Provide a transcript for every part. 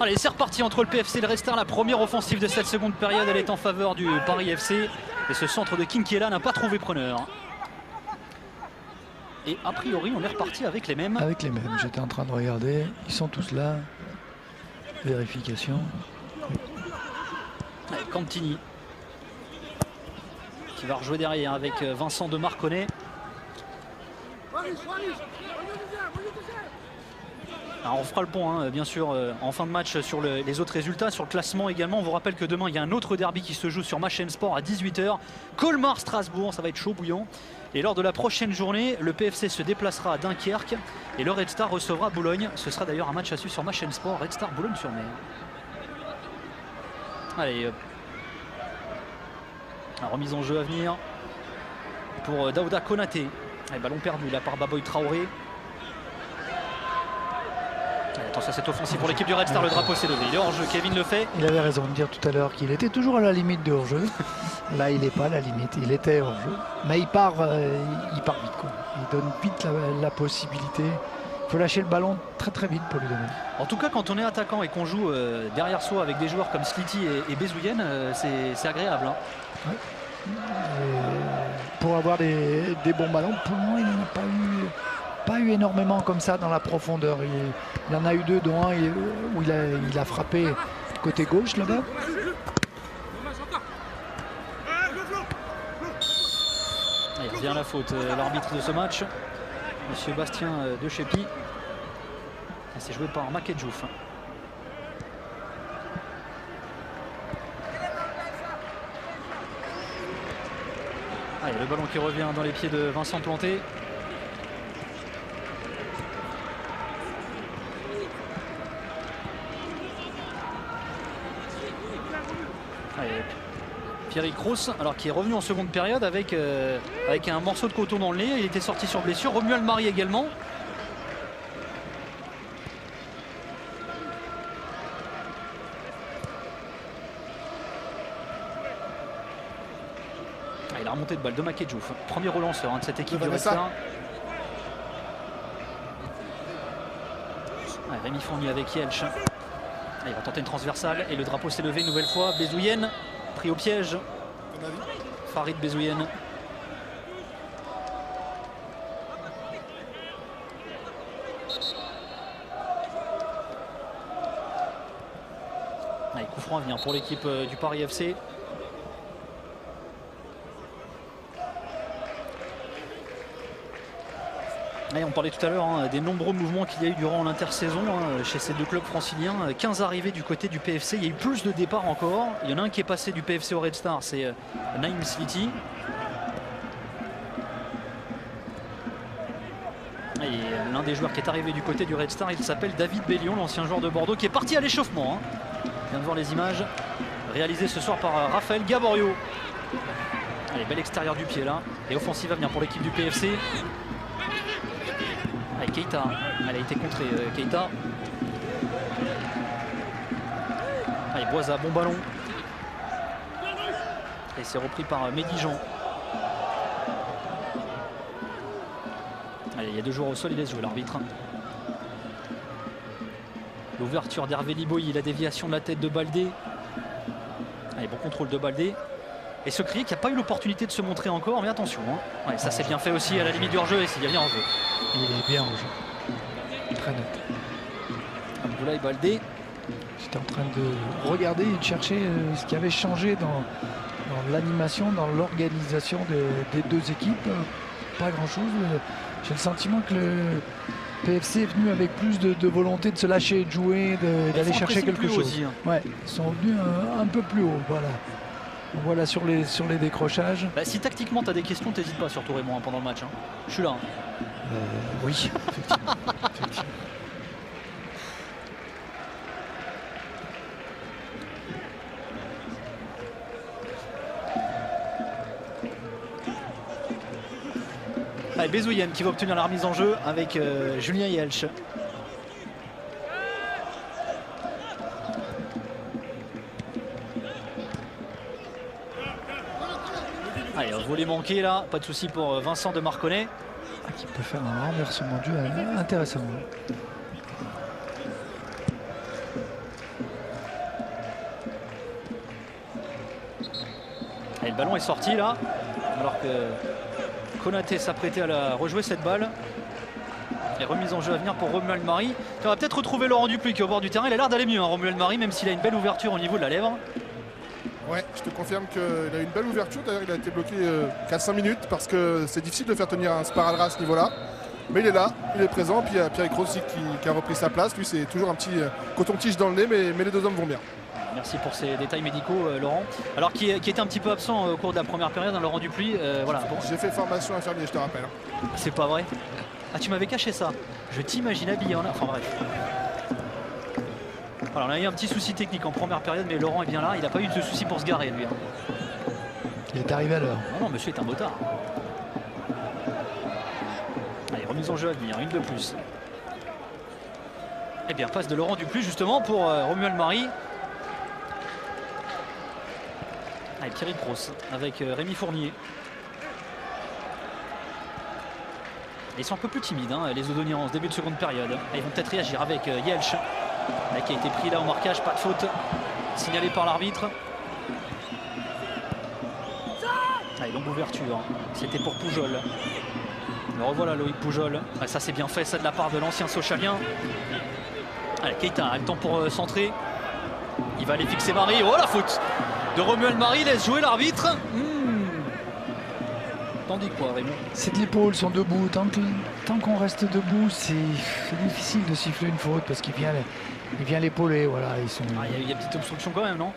Allez, c'est reparti entre le PFC et le Red Star. La première offensive de cette seconde période, elle est en faveur du Paris FC. Et ce centre de Kinkiela n'a pas trouvé preneur. Et a priori, on est reparti avec les mêmes. Avec les mêmes, j'étais en train de regarder. Ils sont tous là. Vérification. Allez, Cantini qui va rejouer derrière avec Vincent de Marconnet. Alors on fera le point, bien sûr, en fin de match sur les autres résultats, sur le classement également. On vous rappelle que demain, il y a un autre derby qui se joue sur ma chaîne Sport à 18 h. Colmar-Strasbourg, ça va être chaud bouillant. Et lors de la prochaine journée, le PFC se déplacera à Dunkerque et le Red Star recevra Boulogne. Ce sera d'ailleurs un match à suivre sur ma chaîne Sport, Red Star Boulogne-sur-Mer. Allez, la remise en jeu à venir pour Daouda Konaté. Allez, ballon perdu là par Baboy Traoré. Attention à cette offensive pour l'équipe du Red Star, le drapeau s'est levé. Il est hors jeu, Kevin le fait. Il avait raison de dire tout à l'heure qu'il était toujours à la limite de hors-jeu. Là, il n'est pas à la limite, il était hors-jeu. Mais il part vite, quoi. Il donne vite la possibilité. Il faut lâcher le ballon très très vite pour lui donner. En tout cas, quand on est attaquant et qu'on joue derrière soi avec des joueurs comme Sliti et Bezouyen, c'est agréable. Hein. Ouais. Pour avoir des bons ballons, pour moi, il n'en a pas eu énormément comme ça dans la profondeur. Il en a eu deux, dont un où il a frappé côté gauche là-bas. Il revient à la faute, l'arbitre de ce match, Monsieur Bastien de Chépi. C'est joué par Makedjouf. Allez, le ballon qui revient dans les pieds de Vincent Planté. Allez, Pierrick Rousse, alors qui est revenu en seconde période avec un morceau de coton dans le nez. Il était sorti sur blessure. Romuald Marie également. Et la remontée de balle de Makedjouf. Premier relanceur de cette équipe du Red Star. Rémi Fournier avec Yelch. Il va tenter une transversale et le drapeau s'est levé une nouvelle fois. Bezouyen pris au piège. Farid Bezouyen. Allez, coup franc à venir pour l'équipe du Paris FC. Et on parlait tout à l'heure des nombreux mouvements qu'il y a eu durant l'intersaison chez ces deux clubs franciliens. 15 arrivées du côté du PFC. Il y a eu plus de départs encore. Il y en a un qui est passé du PFC au Red Star, c'est Naïm Sliti. Et l'un des joueurs qui est arrivé du côté du Red Star, il s'appelle David Bellion, l'ancien joueur de Bordeaux, qui est parti à l'échauffement. On vient de voir les images réalisées ce soir par Raphaël Gaborio. Allez, bel extérieur du pied là. Et offensive à venir pour l'équipe du PFC. Avec Keita, elle a été contrée, Keita. Allez, Boisa, bon ballon. Et c'est repris par Médijan. Allez, il y a deux joueurs au sol, il laisse jouer l'arbitre. L'ouverture d'Hervé Liboy, la déviation de la tête de Baldé. Allez, bon contrôle de Baldé. Et ce crier qui n'a pas eu l'opportunité de se montrer encore, mais attention. Ouais, ça c'est bien fait aussi à la limite du hors-jeu et s'il y a bien hors-jeu. Il est bien en jeu. Très net. Abdoulaye Baldé. J'étais en train de regarder et de chercher ce qui avait changé dans l'animation, dans l'organisation des deux équipes. Pas grand-chose. J'ai le sentiment que le PFC est venu avec plus de volonté de se lâcher, de jouer, d'aller chercher quelque chose. Aussi, Ouais, ils sont venus un peu plus haut. Voilà. Voilà sur les décrochages. Bah, si tactiquement tu as des questions, t'hésites pas surtout Raymond pendant le match. Je suis là. Oui, effectivement. Effectivement. Allez, Bezouyen qui va obtenir la remise en jeu avec Julien Yelch. Allez, un volet manqué là, pas de souci pour Vincent de Marconnet. Qui peut faire un renversement de jeu intéressant. Et le ballon est sorti là, alors que Konaté s'apprêtait à la rejouer cette balle. Et remise en jeu à venir pour Romuald Mari. On va peut-être retrouver Laurent Dupuis qui est au bord du terrain. Il a l'air d'aller mieux, hein, Romuald Mari, même s'il a une belle ouverture au niveau de la lèvre. Ouais, je te confirme qu'il a une belle ouverture. D'ailleurs, il a été bloqué 4-5 minutes parce que c'est difficile de faire tenir un sparadrap à ce niveau-là. Mais il est là, il est présent. Puis il y a Pierre Rossi qui a repris sa place. Lui, c'est toujours un petit coton-tige dans le nez, mais les deux hommes vont bien. Merci pour ces détails médicaux, Laurent. Alors qui était un petit peu absent au cours de la première période, hein, Laurent Dupuis. Voilà. Bon. J'ai fait formation infirmier, je te rappelle. C'est pas vrai. Ah, tu m'avais caché ça. Je t'imagine habillé en... Enfin bref. Alors, on a eu un petit souci technique en première période, mais Laurent est bien là. Il n'a pas eu de souci pour se garer, lui. Hein. Il est arrivé à l'heure. Non, non, monsieur est un motard. Allez, remise en jeu à venir, une de plus. Eh bien, passe de Laurent Dupuis, justement, pour Romuald Mari. Allez, Pierrick Gross avec Rémi Fournier. Ils sont un peu plus timides, hein, les Odoniens, en ce début de seconde période. Ils vont peut-être réagir avec Yelch, qui a été pris là au marquage, pas de faute, signalé par l'arbitre. Allez, longue ouverture, c'était pour Poujol. Le revoilà Loïc Poujol. Ah, ça c'est bien fait, ça de la part de l'ancien Sochalien. Allez, Keita a le temps pour centrer. Il va aller fixer Mari. Oh, la faute de Romuald Mari, laisse jouer l'arbitre. T'en dis quoi, Raymond? C'est de l'épaule, ils sont debout. Tant qu'on reste debout, c'est difficile de siffler une faute parce qu'il vient l'épauler. Voilà, ils sont... Il y a une petite obstruction quand même, non?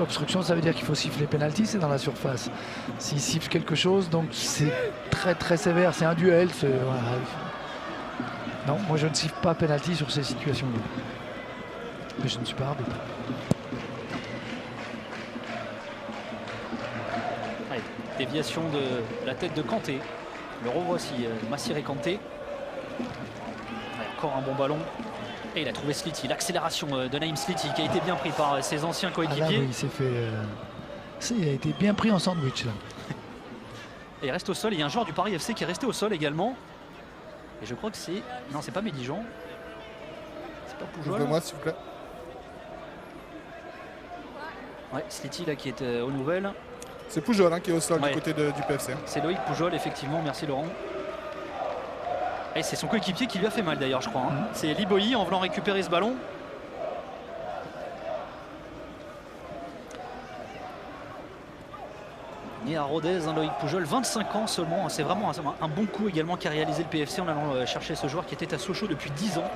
Obstruction, ça veut dire qu'il faut siffler penalty, c'est dans la surface. S'il siffle quelque chose, donc c'est très très sévère, c'est un duel. Voilà. Non, moi je ne siffle pas penalty sur ces situations-là. Mais je ne suis pas arbitre. Allez, déviation de la tête de Kanté. Le revoici, Massiré Kanté. Allez, encore un bon ballon. Et il a trouvé Sliti, l'accélération de Naïm Sliti qui a été bien pris par ses anciens coéquipiers. Ah là, oui, il s'est fait... il a été bien pris en sandwich là. Et il reste au sol, il y a un joueur du Paris FC qui est resté au sol également. Et je crois que c'est... Non, c'est pas Médijan. C'est pas Poujol. Ouvre-moi s'il vous plaît. Ouais, Sliti là qui est aux nouvelles. C'est Poujol qui est au sol, ouais, du côté du PFC. C'est Loïc Poujol, effectivement, merci Laurent. Et c'est son coéquipier qui lui a fait mal d'ailleurs, je crois. Hein. C'est Liboyi en voulant récupérer ce ballon. Né à Rodez, Loïc Poujol, 25 ans seulement. C'est vraiment un bon coup également qu'a réalisé le PFC en allant chercher ce joueur qui était à Sochaux depuis 10 ans.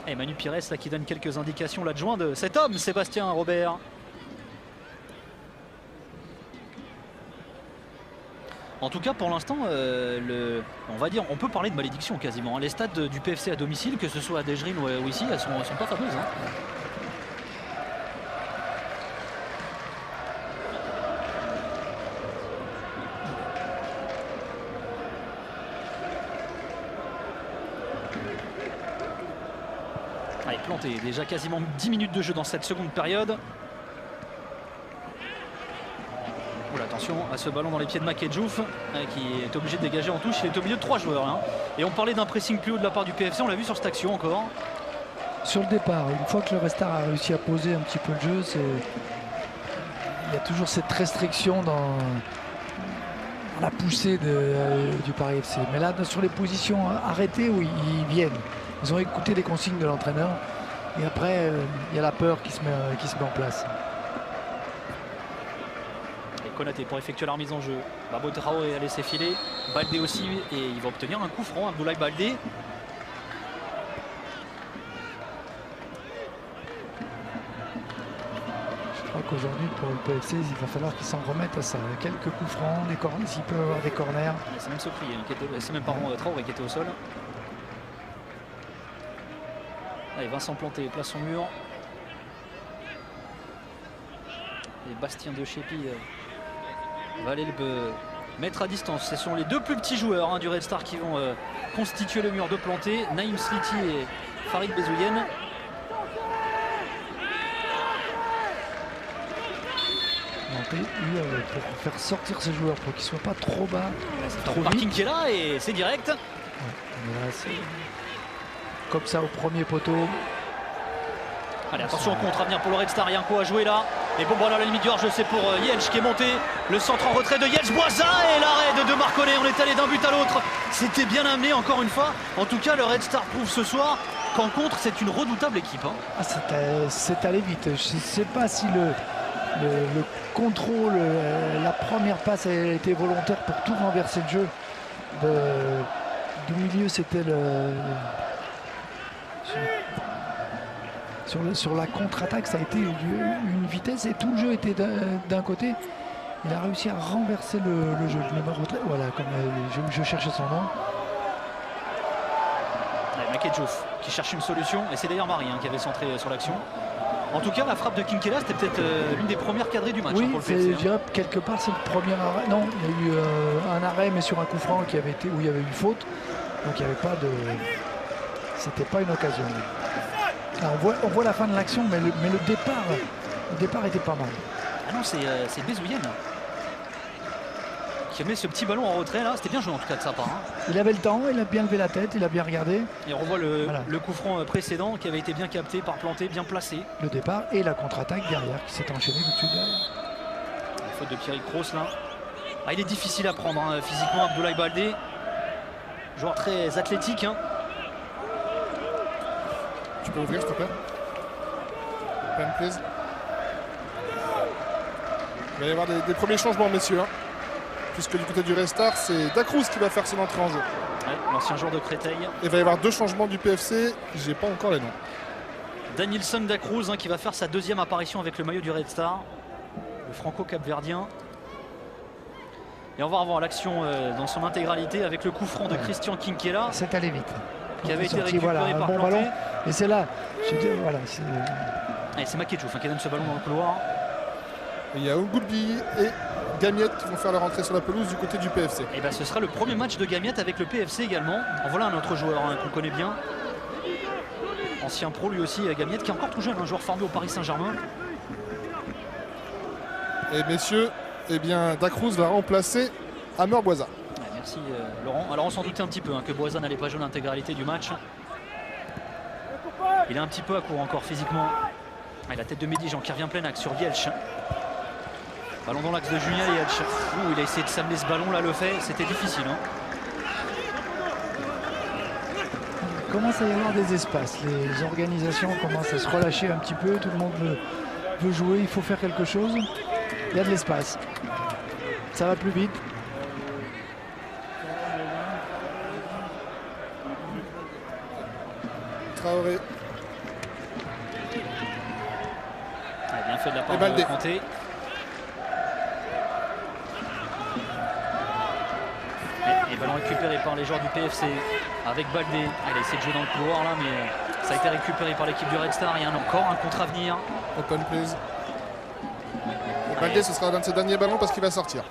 Et Manu Pires là qui donne quelques indications, l'adjoint de cet homme, Sébastien Robert. En tout cas, pour l'instant, on va dire, on peut parler de malédiction quasiment. Les stades du PFC à domicile, que ce soit à Dégerine ou ici, elles sont pas fameuses. Hein. Allez, planté. Déjà quasiment 10 minutes de jeu dans cette seconde période. Attention à ce ballon dans les pieds de Makedjouf qui est obligé de dégager en touche. Il est au milieu de 3 joueurs. Hein. Et on parlait d'un pressing plus haut de la part du PFC. On l'a vu sur cette action encore. Sur le départ, une fois que le Restart a réussi à poser un petit peu le jeu, il y a toujours cette restriction dans la poussée du Paris FC. Mais là, sur les positions arrêtées, où ils viennent. Ils ont écouté les consignes de l'entraîneur. Et après, il y a la peur qui se met en place. Konaté pour effectuer la remise en jeu. Babo Traoré a laissé filer. Baldé aussi. Et il va obtenir un coup franc. Abdoulaye Baldé. Je crois qu'aujourd'hui, pour le PFC, il va falloir qu'ils s'en remettent à ça. Quelques coups francs, s'il peut avoir des corners. C'est même Sokri, c'est même pas Traoré qui était au sol. Allez, Vincent Planté place son mur. Et Bastien de Chépi va aller le mettre à distance. Ce sont les deux plus petits joueurs du Red Star qui vont constituer le mur de Planté. Naïm Sliti et Farid Bezouyen. Planté, pour faire sortir ses joueurs, pour qu'ils ne soient pas trop bas. C'est le parking qui est là et c'est direct. Ouais, comme ça au premier poteau. Allez, attention au contre à venir pour le Red Star, il y a un coup à jouer là. Et bon, voilà la limite du hors-jeu, c'est pour Jelch qui est monté. Le centre en retrait de Jelch, Boisa et l'arrêt de Marconnet. On est allé d'un but à l'autre. C'était bien amené encore une fois. En tout cas, le Red Star prouve ce soir qu'en contre, c'est une redoutable équipe. Hein. Ah, c'est allé vite. Je ne sais pas si le contrôle, la première passe a été volontaire pour tout renverser le jeu. Du milieu, c'était sur la contre-attaque, ça a été une vitesse et tout le jeu était d'un côté. Il a réussi à renverser le jeu. Le numéro 3, voilà, comme je cherchais son nom. Makedjouf qui cherche une solution, et c'est d'ailleurs Marie qui avait centré sur l'action. En tout cas, la frappe de Kinkela, c'était peut-être l'une des premières cadrées du match. Oui, pour le PFC, je dirais quelque part c'est le premier arrêt. Non, il y a eu un arrêt, mais sur un coup franc où il y avait eu faute. Donc il n'y avait pas de. C'était pas une occasion. Alors, on voit la fin de l'action, mais le départ était pas mal. Ah non, c'est Bezouyen qui met ce petit ballon en retrait là. C'était bien joué en tout cas de sa part. Hein. Il avait le temps, il a bien levé la tête, il a bien regardé. Et on revoit le coup franc précédent qui avait été bien capté, par planté, bien placé. Le départ et la contre-attaque derrière qui s'est enchaînée tout de suite derrière. La faute de Pierrick Kroos là. Ah, il est difficile à prendre hein, physiquement, Abdoulaye Baldé. Joueur très athlétique. Hein. Tu peux ouvrir s'il te plaît? Pen, please. Il va y avoir des premiers changements, messieurs. Hein. Puisque du côté du Red Star, c'est Dacruz qui va faire son entrée en jeu. Ouais, l'ancien joueur de Créteil. Il va y avoir 2 changements du PFC. J'ai pas encore les noms. Danielson Dacruz qui va faire sa deuxième apparition avec le maillot du Red Star. Le franco-capverdien. Et on va revoir l'action dans son intégralité avec le coup franc de Christian Kinkela. C'est allé vite. Qui avait été récupéré par bon Planté. ballon. Et c'est là. Voilà, c'est Makedjouf qui donne ce ballon dans le couloir. Il y a Ogoulbi et Gamiette qui vont faire leur entrée sur la pelouse du côté du PFC. Et ben, ce sera le premier match de Gamiette avec le PFC également. En voilà un autre joueur qu'on connaît bien. Ancien pro lui aussi, Gamiette, qui est encore tout jeune, un joueur formé au Paris Saint-Germain. Et messieurs, eh bien, Dacruz va remplacer Amer Boisa. Ouais, merci Laurent. Alors on s'en doutait un petit peu que Boisa n'allait pas jouer l'intégralité du match. Il est un petit peu à court encore physiquement. Et la tête de Mehdi Jean qui revient plein axe sur Jelch. Ballon dans l'axe de Julien Jelch. Il a essayé de s'amener ce ballon là, le fait, c'était difficile. Hein. Il commence à y avoir des espaces. Les organisations commencent à se relâcher un petit peu. Tout le monde veut jouer, il faut faire quelque chose. Il y a de l'espace. Ça va plus vite. Traoré. Bien fait de la part de Kanté. Et ballon récupéré par les joueurs du PFC avec Baldé. Il a essayé de jouer dans le couloir là, mais ça a été récupéré par l'équipe du Red Star. Il y a encore un contre à venir. Open please. Et Baldé, ce sera l'un de ses derniers ballons parce qu'il va sortir.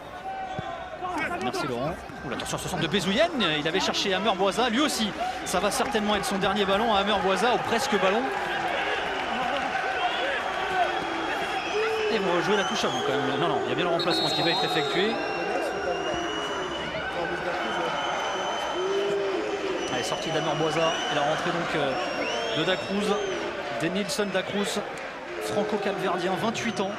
Merci Laurent. Ouh, attention à ce centre de Bezouyen. Il avait cherché Amer Boisa. Lui aussi, ça va certainement être son dernier ballon à Amer Boisa, au presque ballon. Et ils vont rejouer la touche à vous quand même. Non, il y a bien le remplacement qui va être effectué. Allez, sortie d'Amer Boisa. Et la rentrée donc de Dacruz. Denilson Dacruz, franco-capverdien, 28 ans.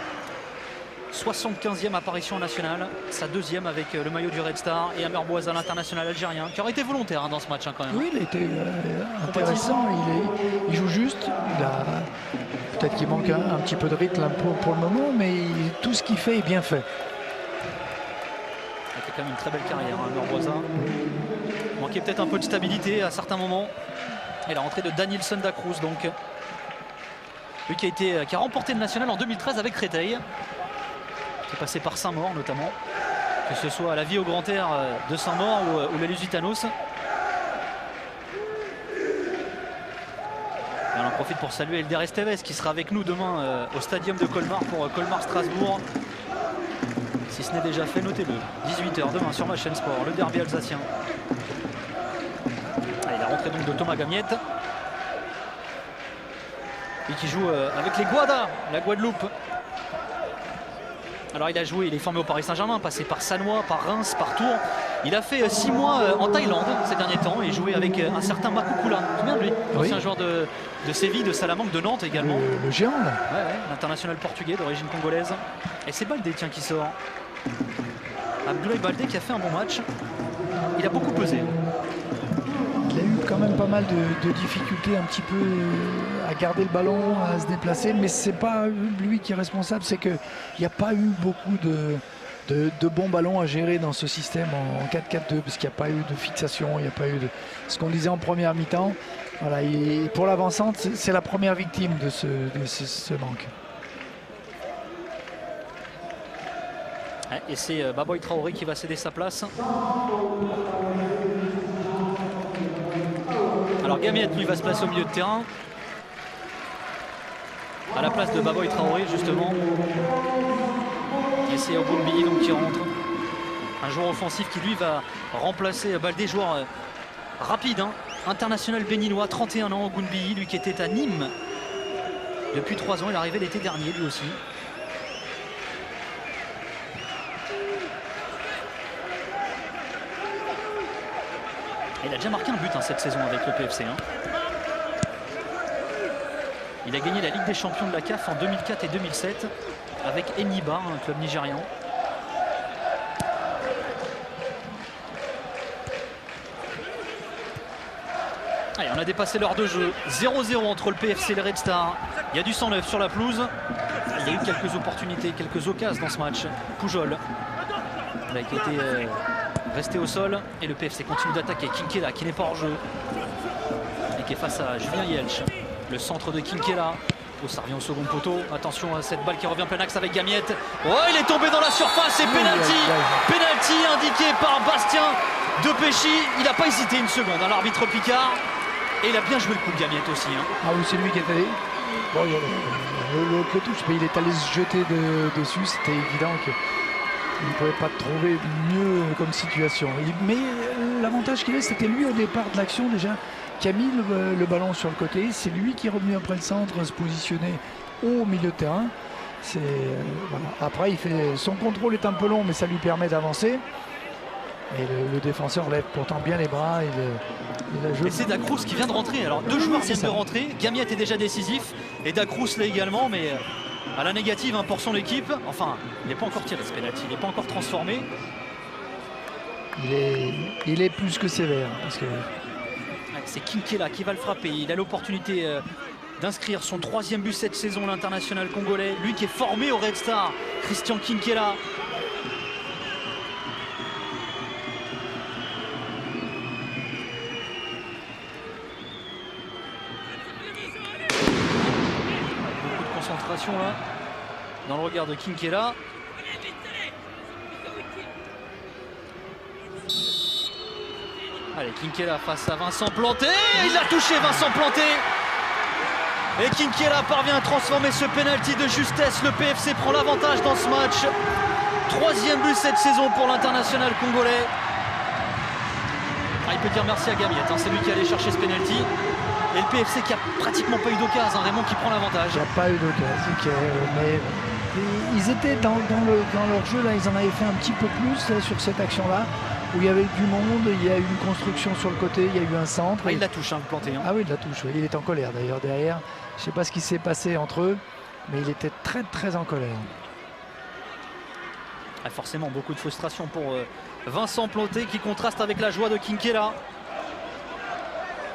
75e apparition nationale, sa deuxième avec le maillot du Red Star, et Amer Boisa, l'international algérien, qui aurait été volontaire dans ce match quand même. Oui, il a été intéressant, il joue juste, peut-être qu'il manque un petit peu de rythme pour le moment, mais tout ce qu'il fait est bien fait. Il a fait quand même une très belle carrière, Amer Boisa. Il manquait peut-être un peu de stabilité à certains moments. Et la rentrée de Danielson Dacruz, donc. Lui qui a remporté le national en 2013 avec Créteil. Qui est passé par Saint-Maur notamment, que ce soit à la vie au Grand Air de Saint-Maur ou la Lusitanos. Et on en profite pour saluer Elder Esteves qui sera avec nous demain au stadium de Colmar pour Colmar-Strasbourg. Si ce n'est déjà fait, notez-le. 18 h demain sur ma chaîne Sport, le derby alsacien. Allez, la rentrée donc de Thomas Gamiette. Et qui joue avec les Guada, la Guadeloupe. Alors il a joué, il est formé au Paris Saint-Germain, passé par Sannois, par Reims, par Tours. Il a fait 6 mois en Thaïlande ces derniers temps et joué avec un certain Makukula. Tu te souviens de lui? C'est un joueur de Séville, de Salamanque, de Nantes également. Le géant là. Ouais, l'international portugais d'origine congolaise. Et c'est Baldé tiens qui sort. Abdoulaye Baldé qui a fait un bon match. Il a beaucoup pesé. Il a eu quand même pas mal de difficultés un petit peu à garder le ballon, à se déplacer, mais c'est pas lui qui est responsable, c'est qu'il n'y a pas eu beaucoup de bons ballons à gérer dans ce système en 4-4-2, parce qu'il n'y a pas eu de fixation, il n'y a pas eu de ce qu'on disait en première mi-temps. Voilà, et pour l'avancante, c'est la première victime de ce manque. Et c'est Baboy Traoré qui va céder sa place. Alors Gamiet lui va se placer au milieu de terrain à la place de Baboy Traoré justement. Et c'est Ogunbiyi donc qui rentre. Un joueur offensif qui lui va remplacer Baldé, joueur rapide, hein, international béninois, 31 ans, Ogunbiyi, lui qui était à Nîmes depuis 3 ans, il est arrivé l'été dernier lui aussi. Il a déjà marqué un but cette saison avec le PFC. Il a gagné la Ligue des Champions de la CAF en 2004 et 2007 avec Eniba, un club nigérian. Allez, on a dépassé l'heure de jeu. 0-0 entre le PFC et le Red Star. Il y a du 109 sur la pelouse. Il y a eu quelques opportunités, quelques occasions dans ce match. Pujol, qui a été resté au sol. Et le PFC continue d'attaquer. Kinkela qui n'est pas hors jeu. Et qui est face à Julien Yelch. Le centre de Kinkela. Oh, ça revient au second poteau. Attention à cette balle qui revient plein axe avec Gamiet. Oh, il est tombé dans la surface et penalty. Penalty indiqué par Bastien Depechy. Il n'a pas hésité une seconde, l'arbitre Picard. Et il a bien joué le coup de Gamiet aussi. Ah oui, c'est lui qui est allé. Bon, le touche, mais il est allé se jeter dessus. C'était évident qu'il ne pouvait pas trouver mieux comme situation. Mais l'avantage qu'il a, c'était lui au départ de l'action déjà, qui a mis le ballon sur le côté. C'est lui qui est revenu après le centre, se positionner au milieu de terrain. Voilà. Après, son contrôle est un peu long, mais ça lui permet d'avancer. Et le défenseur lève pourtant bien les bras. Et c'est Dacruz qui vient de rentrer. Alors 2 joueurs viennent de rentrer. Gamiet est déjà décisif et Dacruz l'est également, mais à la négative pour son équipe. Enfin, il n'est pas encore tiré ce penalty, il n'est pas encore transformé. Il est plus que sévère. Parce que... C'est Kinkela qui va le frapper. Il a l'opportunité d'inscrire son 3e but cette saison, l'international congolais. Lui qui est formé au Red Star, Christian Kinkela. Beaucoup de concentration là, dans le regard de Kinkela. Allez, Kinkela face à Vincent Planté. Il a touché Vincent Planté. Et Kinkela parvient à transformer ce penalty de justesse. Le PFC prend l'avantage dans ce match. 3e but cette saison pour l'international congolais. Il peut dire merci à Gamiet, c'est lui qui allait chercher ce penalty. Et le PFC qui a pratiquement pas eu d'occasion, Raymond qui prend l'avantage. Il n'y a pas eu d'occasion, mais ils étaient dans leur jeu, là, ils en avaient fait un petit peu plus là, sur cette action-là. Où il y avait du monde, il y a eu une construction sur le côté, il y a eu un centre. Il la touche, le Planté. Ah oui, il la touche, oui. Il est en colère d'ailleurs derrière. Je ne sais pas ce qui s'est passé entre eux, mais il était très très en colère. Forcément, beaucoup de frustration pour Vincent Planté qui contraste avec la joie de Kinkela.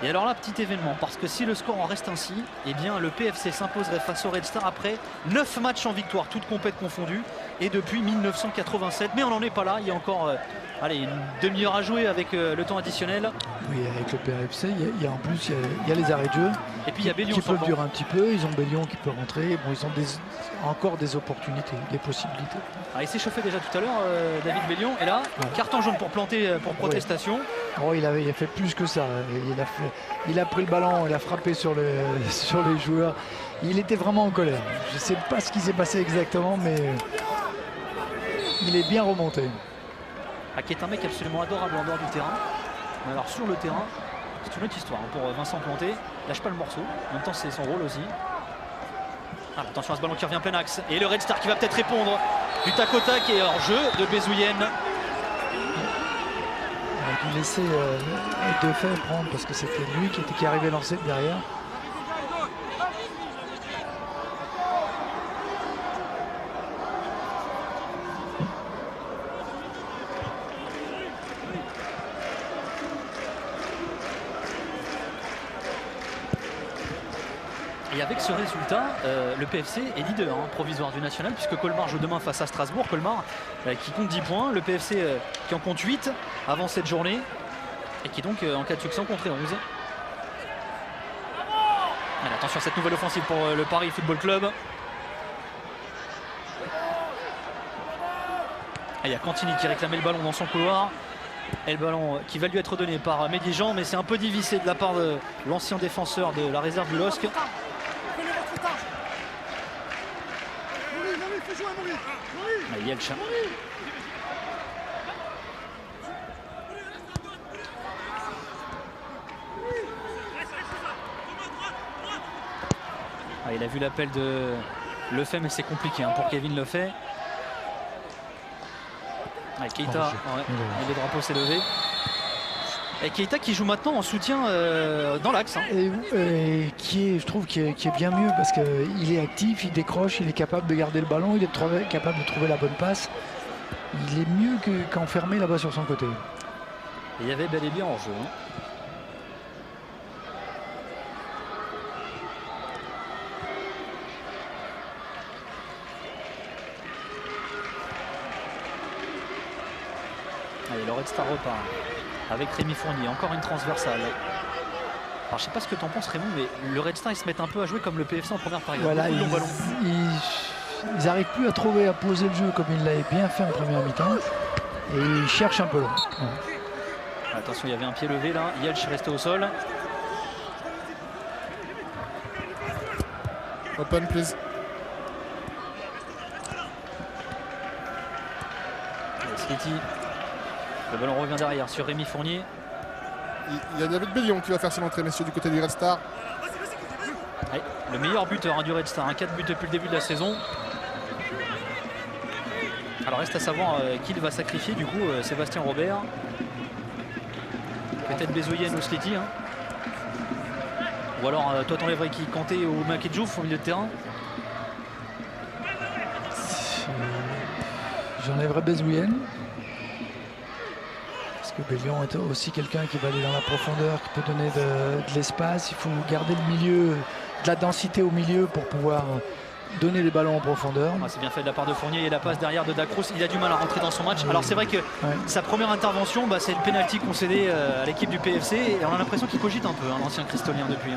Et alors là, petit événement, parce que si le score en reste ainsi, eh bien le PFC s'imposerait face au Red Star après 9 matchs en victoire, toutes compètes confondues, et depuis 1987. Mais on n'en est pas là, il y a encore une demi-heure à jouer avec le temps additionnel. Oui, avec le PFC, en plus il y a les arrêts de jeu. Et puis il y a Bellion qui peuvent durer un petit peu. Ils ont Bellion qui peut rentrer. Bon, ils ont encore des opportunités, des possibilités. Il s'est chauffé déjà tout à l'heure, David Bellion. Et là, carton jaune pour Planté pour protestation. Oh, il a fait plus que ça. Il a pris le ballon, il a frappé sur les joueurs. Il était vraiment en colère. Je ne sais pas ce qui s'est passé exactement, mais il est bien remonté. Qui est un mec absolument adorable en dehors du terrain. Mais alors sur le terrain, c'est une autre histoire pour Vincent Planté. Lâche pas le morceau. En même temps, c'est son rôle aussi. Attention à ce ballon qui revient plein axe. Et le Red Star qui va peut-être répondre. Du tac au tac et hors jeu de Bézouyen. Il a dû laisser Defay prendre parce que c'était lui qui arrivait lancé derrière. Et avec ce résultat, le PFC est leader provisoire du national, puisque Colmar joue demain face à Strasbourg. Colmar qui compte 10 points, le PFC qui en compte 8 avant cette journée, et qui donc en cas de succès en compterait 11. Allez, attention à cette nouvelle offensive pour le Paris Football Club. Et il y a Cantini qui réclamait le ballon dans son couloir. Et le ballon qui va lui être donné par Médijan, mais c'est un peu dévissé de la part de l'ancien défenseur de la réserve du LOSC. Yelch. Il a vu l'appel de Lefebvre, mais c'est compliqué pour Kevin Lefebvre. Keita, le drapeau s'est levé. Et Keita qui joue maintenant en soutien dans l'axe. Et qui est, je trouve, qui est bien mieux parce qu'il est actif, il décroche, il est capable de garder le ballon, il est capable de trouver la bonne passe. Il est mieux qu'enfermé là-bas sur son côté. Et il y avait bel et bien en jeu. Allez, le Red Star repart avec Rémi Fournier, encore une transversale. Alors je sais pas ce que tu en penses Raymond, mais le Red Star ils se mettent un peu à jouer comme le PFC en première période. Voilà, ils n'arrivent plus à poser le jeu comme ils l'avaient bien fait en première mi-temps. Et ils cherchent un peu long. Ouais. Attention, il y avait un pied levé là, Yelch resté au sol. Open please. Slity. Le ballon revient derrière sur Rémi Fournier. Il y a David Bellion qui va faire son entrée, messieurs, du côté du Red Star. Ouais, le meilleur buteur du Red Star, 4 buts depuis le début de la saison. Alors reste à savoir qui il va sacrifier, du coup, Sébastien Robert. Peut-être Bézouyen ou Slity. Ou alors toi t'enlèverais qui, Kanté ou Makedjouf au milieu de terrain? J'enlèverais Bézouyen. Parce que Bellion est aussi quelqu'un qui va aller dans la profondeur, qui peut donner de l'espace. Il faut garder le milieu, de la densité au milieu pour pouvoir donner des ballons en profondeur. C'est bien fait de la part de Fournier et la passe derrière de Dacruz. Il a du mal à rentrer dans son match. Alors c'est vrai que sa première intervention, c'est le pénalty concédé à l'équipe du PFC. Et on a l'impression qu'il cogite un peu, l'ancien cristolien depuis.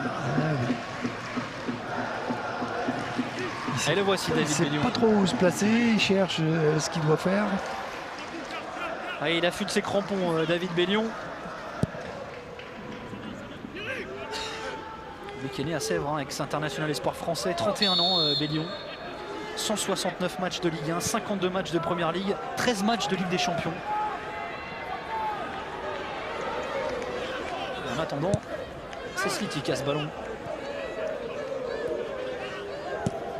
Et le voici, David Bellion. Il ne sait pas trop où se placer, il cherche ce qu'il doit faire. Il affûte ses crampons, David Bellion. Lui qui est né à Sèvres, ex-international espoir français, 31 ans, Bellion. 169 matchs de Ligue 1, 52 matchs de Première Ligue, 13 matchs de Ligue des Champions. Et en attendant, c'est Slity qui a ce ballon.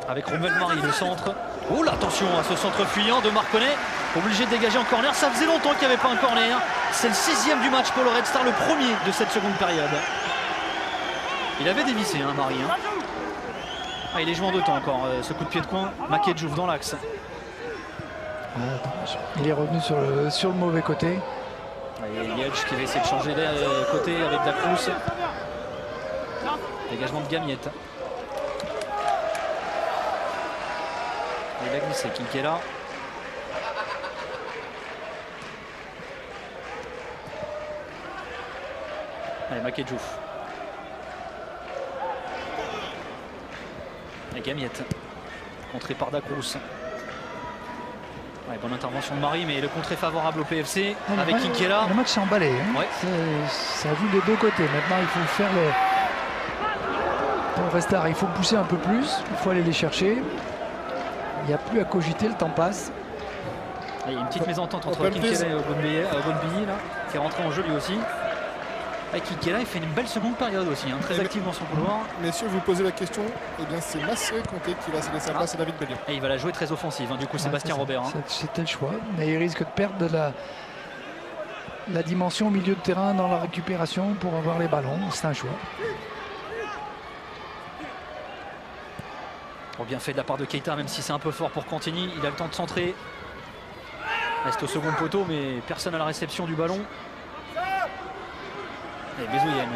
Avec Romain Marie, le centre. Oh là, attention à ce centre fuyant de Marconnet. Obligé de dégager en corner. Ça faisait longtemps qu'il n'y avait pas un corner. C'est le 6e du match pour le Red Star, le premier de cette seconde période. Il avait dévissé, Marie. Il est joué en deux temps encore, ce coup de pied de coin. Makedjouf dans l'axe. Il est revenu sur le mauvais côté. Yelch qui va essayer de changer de côté avec Dacruz. Dégagement de Gamiette. Il a glissé, Kinkela. Allez, Makedjouf. Et Gamiette. Contré par Dacruz. Bonne intervention de Marie, mais le contre est favorable au PFC avec Kinkela. Le match s'est emballé. Ça joue des deux côtés. Maintenant, il faut faire pour le Red Star, il faut pousser un peu plus. Il faut aller les chercher. Il n'y a plus à cogiter, le temps passe. Il y a une petite mésentente entre Kinkela et Ogonbilly qui est rentré en jeu lui aussi. Kinkela, il fait une belle seconde période aussi, hein, très actif dans son couloir. Messieurs, vous posez la question, eh bien c'est Massiré Conté qui va céder sa place à David Bellion. Et il va la jouer très offensive, hein, du coup Sébastien Robert. Hein. C'était le choix, mais il risque de perdre de la dimension au milieu de terrain dans la récupération pour avoir les ballons. C'est un choix. Bon, bien fait de la part de Keita, même si c'est un peu fort pour Cantini. Il a le temps de centrer. Reste au second poteau, mais personne à la réception du ballon. Et Bezuyen.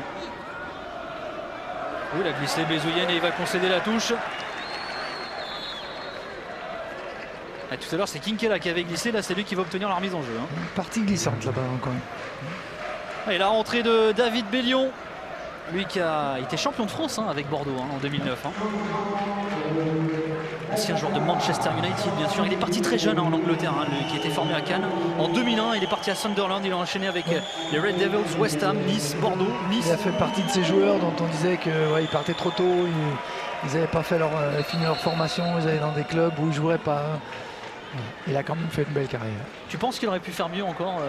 Oui, il a glissé Bezuyen et il va concéder la touche. Et tout à l'heure, c'est Kinkela qui avait glissé. Là, c'est lui qui va obtenir la remise en jeu. Hein. Une partie glissante là-bas encore. Et la rentrée de David Bellion. Lui qui a été champion de France hein, avec Bordeaux hein, en 2009. Hein. Ancien joueur de Manchester United, bien sûr. Il est parti très jeune hein, en Angleterre, hein, lui, qui était formé à Cannes. En 2001, il est parti à Sunderland. Il a enchaîné avec les Red Devils, West Ham, Nice, Bordeaux, Nice. Il a fait partie de ces joueurs dont on disait qu'ils partaient trop tôt. Ils n'avaient pas fait fini leur formation. Ils allaient dans des clubs où ils ne joueraient pas. Il a quand même fait une belle carrière. Tu penses qu'il aurait pu faire mieux encore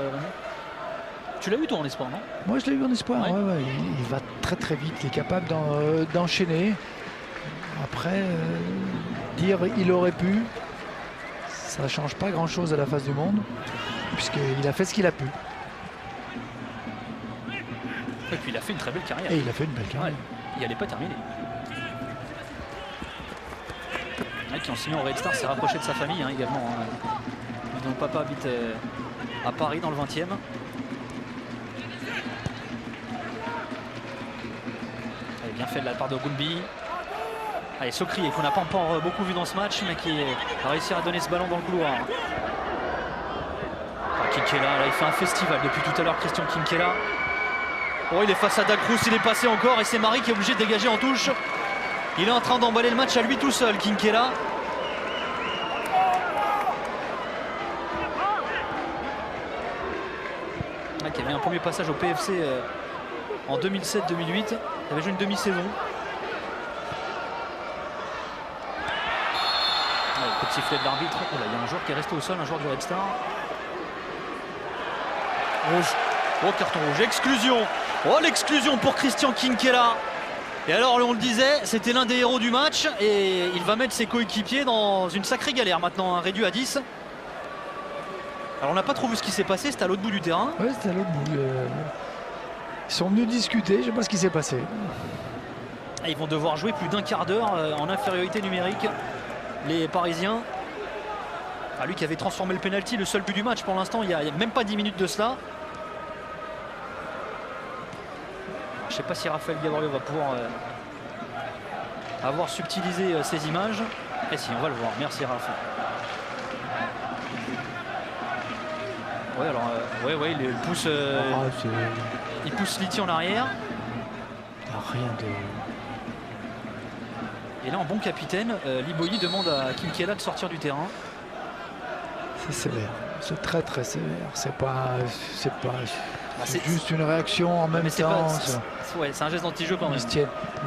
Tu l'as eu toi en espoir, non? Moi je l'ai eu en espoir, ouais. Ouais. Il va très très vite, il est capable d'enchaîner. Après, dire il aurait pu, ça ne change pas grand chose à la face du monde, puisqu'il a fait ce qu'il a pu. Et puis il a fait une très belle carrière. Et il a fait une belle carrière. Ouais, il n'allait pas terminer. Qui en signant au Red Star s'est rapproché de sa famille hein, également. Hein. Donc papa habite à Paris dans le 20e. Bien fait de la part de Goulby. Allez, Sokri, qu'on n'a pas encore beaucoup vu dans ce match, mais qui a réussi à donner ce ballon dans le couloir. Kinkela, là, il fait un festival depuis tout à l'heure, Christian Kinkela. Oh, il est face à Dalcrouz, il est passé encore, et c'est Marie qui est obligé de dégager en touche. Il est en train d'emballer le match à lui tout seul, Kinkela. Qui avait un premier passage au PFC en 2007-2008. Il avait joué une demi-saison. Coup de sifflet de l'arbitre. Oh là, il y a un joueur qui est resté au sol, un joueur du Red Star. Rouge. Oh, carton rouge. Exclusion. Oh, l'exclusion pour Christian Kinkela. Et alors, on le disait, c'était l'un des héros du match. Et il va mettre ses coéquipiers dans une sacrée galère maintenant, hein, réduit à 10. Alors, on n'a pas trop vu ce qui s'est passé. C'était à l'autre bout du terrain. Oui, c'était à l'autre bout. Ils sont venus discuter, je ne sais pas ce qui s'est passé. Et ils vont devoir jouer plus d'un quart d'heure en infériorité numérique, les Parisiens. Ah, lui qui avait transformé le pénalty, le seul but du match pour l'instant, il n'y a même pas 10 minutes de cela. Je ne sais pas si Raphaël Gabriel va pouvoir avoir subtilisé ces images. Et si, on va le voir. Merci Raphaël. Ouais, alors, il pousse Liti en arrière. Rien de... Et là, en bon capitaine, Liboyi demande à Kinkela de sortir du terrain. C'est sévère, c'est très très sévère. C'est juste une réaction en même temps. C'est un geste d'anti-jeu quand même. Oui,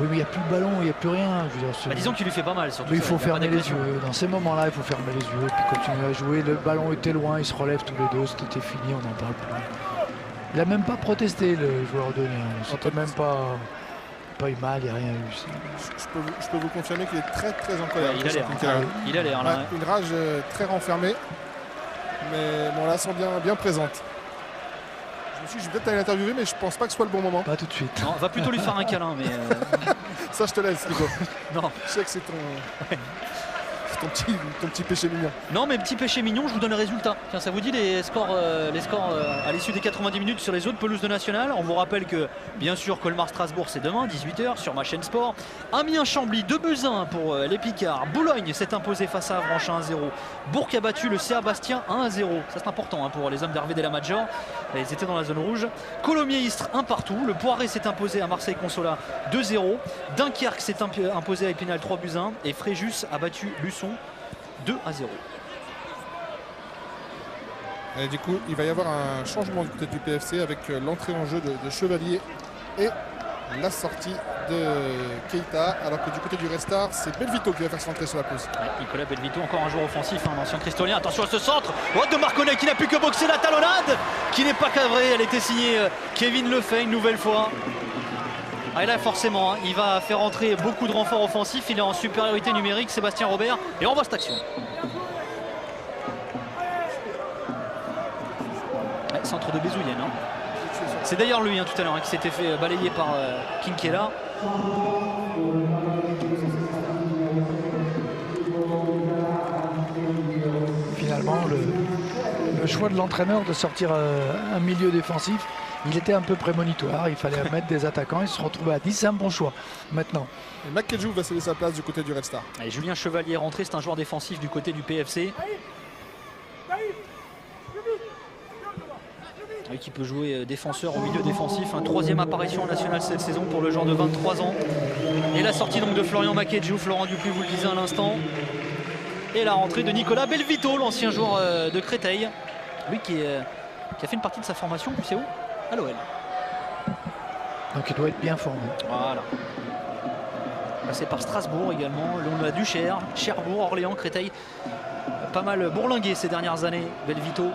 mais il n'y a plus de ballon, il n'y a plus rien. Disons qu'il lui fait pas mal. Surtout mais il faut fermer les yeux. Dans ces moments-là, il faut fermer les yeux et puis continuer à jouer. Le ballon était loin, ils se relèvent tous les deux. C'était fini, on n'en parle plus. Il n'a même pas protesté, le joueur de Lyon. C'était même pas eu mal, il n'y a rien eu. Je peux vous confirmer qu'il est très très en colère. Il a l'air là. Une rage très renfermée. Mais bon, on la sent bien présente. Je vais peut-être aller l'interviewer, mais je pense pas que ce soit le bon moment. Pas tout de suite. Non, on va plutôt lui faire un câlin, mais... Ça, je te laisse, Nico. Non. Je sais que c'est ton petit péché mignon. Non, mais petit péché mignon, je vous donne le résultat. Tiens, ça vous dit les scores à l'issue des 90 minutes sur les autres pelouses de National. On vous rappelle que, bien sûr, Colmar-Strasbourg, c'est demain, 18h, sur ma chaîne Sport. Amiens-Chambly, 2-1 pour les Picards. Boulogne s'est imposé face à Avranches 1-0. Bourg a battu le CA Bastien 1-0. Ça, c'est important hein, pour les hommes d'Hervé Della Maggiore. Ils étaient dans la zone rouge. Colomiers-Istres, 1 partout. Le Poiré s'est imposé à Marseille-Consola 2-0. Dunkerque s'est imposé à Épinal 3-1. Et Fréjus a battu Luçon 2-0. Et du coup, il va y avoir un changement du côté du PFC avec l'entrée en jeu de Chevalier et la sortie de Keita, alors que du côté du Red Star, c'est Belvito qui va faire son entrée sur la pelouse. Ouais, Nicolas Belvito, encore un joueur offensif, hein, l'ancien Cristolien. Attention à ce centre, de Marconnet qui n'a plus que boxer la talonnade, qui n'est pas cadrée. Elle était signée Kevin Lefebvre une nouvelle fois. Ah, et là forcément, hein, il va faire entrer beaucoup de renforts offensifs. Il est en supériorité numérique, Sébastien Robert. Et on voit cette action. Ouais, centre de Bézouyen. Hein. C'est d'ailleurs lui, hein, tout à l'heure, hein, qui s'était fait balayer par Kinkela. Finalement, le choix de l'entraîneur de sortir un milieu défensif, il était un peu prémonitoire. Il fallait mettre des attaquants. Il se retrouvait à 10. C'est un bon choix maintenant. Et Makedjou va céder sa place du côté du Red Star. Et Julien Chevalier est rentré, c'est un joueur défensif du côté du PFC. Oui, qui peut jouer défenseur au milieu défensif. Hein. 3e apparition en national cette saison pour le joueur de 23 ans. Et la sortie donc de Florian Makedjou, Florent Dupuis vous le disait à l'instant. Et la rentrée de Nicolas Belvito, l'ancien joueur de Créteil. Lui qui a fait une partie de sa formation, tu sais où? À l'OL. Donc il doit être bien formé. Voilà. Passé par Strasbourg également, Lyon de la Duchère, Cherbourg, Orléans, Créteil. Pas mal bourlingué ces dernières années, Belvito.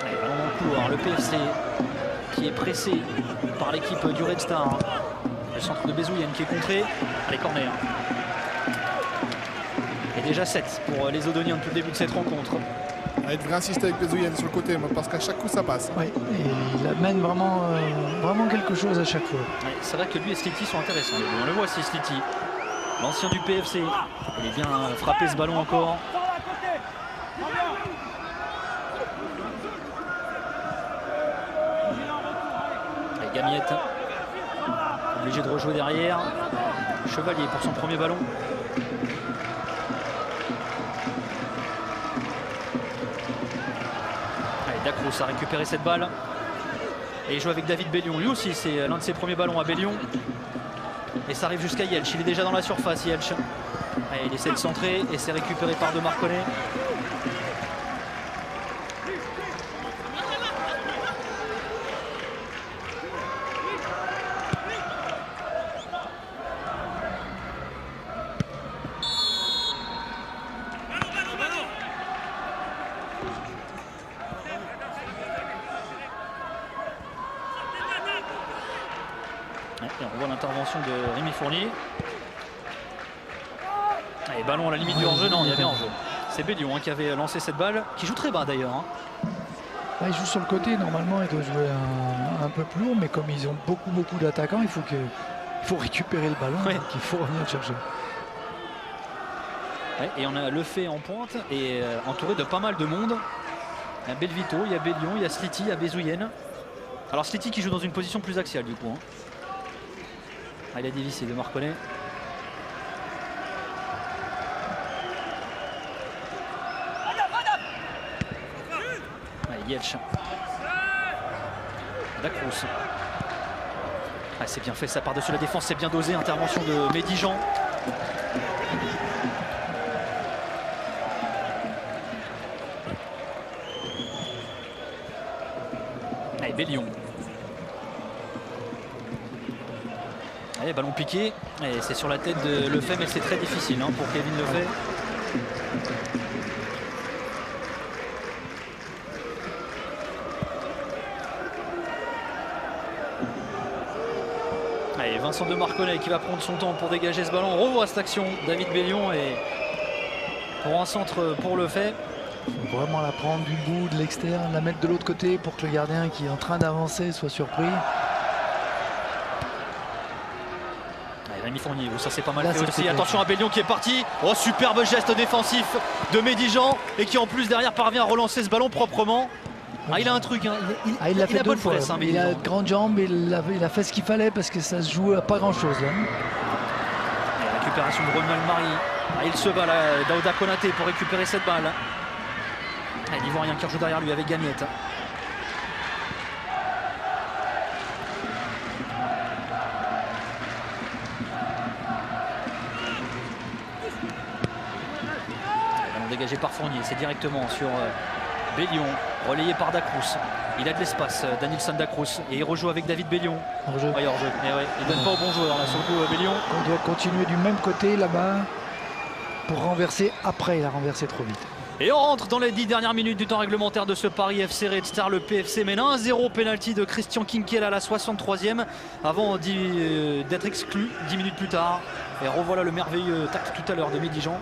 Allez, ballon dans le couloir, le PFC qui est pressé par l'équipe du Red Star. Le centre de Bézouyen qui est contré. Allez, corner. Et déjà 7 pour les Odoniens depuis le début de cette rencontre. Il devrait insister avec Bézouyen sur le côté, parce qu'à chaque coup ça passe. Oui, et il amène vraiment quelque chose à chaque fois. Ouais, c'est vrai que lui et Sliti sont intéressants. On le voit, c'est Sliti, l'ancien du PFC. Il est bien frappé ce ballon encore. Et Gamiette, obligé de rejouer derrière. Chevalier pour son premier ballon. Dacros a récupéré cette balle et il joue avec David Bellion. Lui aussi, c'est l'un de ses premiers ballons à Bellion. Et ça arrive jusqu'à Yelch. Il est déjà dans la surface, Yelch. Allez, il essaie de centrer et c'est récupéré par De Marconnet. Et on voit l'intervention de Rémi Fournier. Et ballon à la limite du hors-jeu, non, il y avait hors-jeu. C'est Bellion, hein, qui avait lancé cette balle, qui joue très bas d'ailleurs. Hein. Là, il joue sur le côté, normalement il doit jouer un peu plus lourd, mais comme ils ont beaucoup d'attaquants, il faut récupérer le ballon, ouais. Donc il faut revenir le chercher. Ouais, et on a Lefebvre en pointe et entouré de pas mal de monde. Il y a Belvito, il y a Bellion, il y a Sliti, il y a Bézouyen. Alors Sliti qui joue dans une position plus axiale du coup. Hein. Ah, il a dévissé De Marconnet. Allez, Yelch. Dacros. Ah, c'est bien fait ça par-dessus la défense, c'est bien dosé. Intervention de Mehdi Jean. Allez, Bellion. Allez, ballon piqué, et c'est sur la tête de Lefebvre, mais c'est très difficile hein, pour Kevin Lefebvre. Allez, Vincent De Marconnet qui va prendre son temps pour dégager ce ballon. On revoit cette action, David Bellion, et pour un centre pour Lefebvre. Il faut vraiment la prendre du bout, de l'externe, la mettre de l'autre côté pour que le gardien qui est en train d'avancer soit surpris. Rémi Fournier, ça c'est pas mal fait aussi. Attention à Bellion qui est parti. Oh, superbe geste défensif de Mehdi Jean et qui en plus derrière parvient à relancer ce ballon proprement. Ah, il a un truc, hein. Il a fait deux fois. Presse, hein, il a de grandes jambes, il a fait ce qu'il fallait parce que ça se joue à pas grand chose là. Et récupération de Ronald Marie. Ah, il se bat là, Daouda Konaté pour récupérer cette balle. Ah, l'Ivoirien qui rejoue derrière lui avec Gamiette. Dégagé par Fournier, c'est directement sur Bellion, relayé par Dacruz. Il a de l'espace, Danielson Dacruz. Et il rejoue avec David Bellion. Hors-jeu. Ouais, hors-jeu. Mais ouais, il donne pas au bon joueur là, sur le coup, Bellion. On doit continuer du même côté là-bas pour renverser. Après, il a renversé trop vite. Et on rentre dans les 10 dernières minutes du temps réglementaire de ce Paris FC Red Star. Le PFC mène 1-0, penalty de Christian Kinkel à la 63e avant d'être exclu 10 minutes plus tard. Et revoilà le merveilleux tacle tout à l'heure de Médijan.